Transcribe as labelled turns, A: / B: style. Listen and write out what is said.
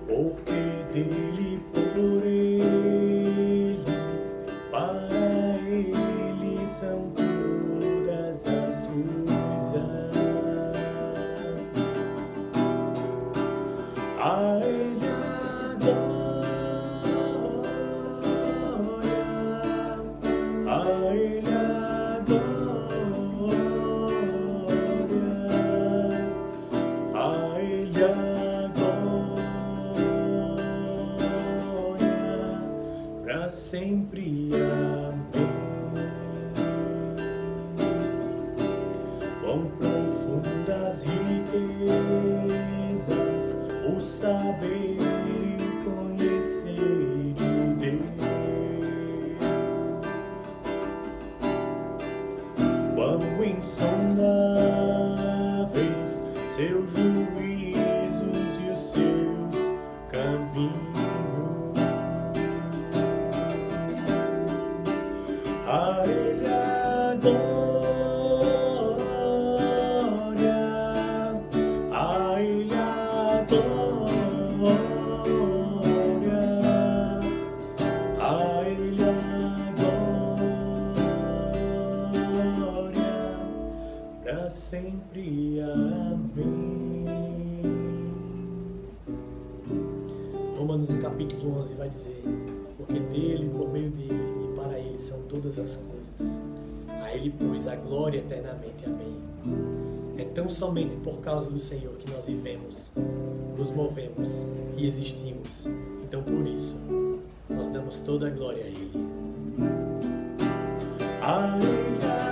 A: Porque dele, por ele, para ele são todas as coisas. A ele a glória, a ele a glória, a ele a para sempre, amém. Quão profundas riquezas o saber e conhecer de Deus, quão insondáveis seus juízos e os seus caminhos. A ele a glória, a ele a glória, a ele a glória, para sempre, amém. Romanos no capítulo 11 vai dizer: porque dele, por meio dele e para ele são todas as coisas. A ele, pois, a glória eternamente. Amém. É tão somente por causa do Senhor que nós vivemos, nos movemos e existimos. Então, por isso, nós damos toda a glória a Ele. A Ele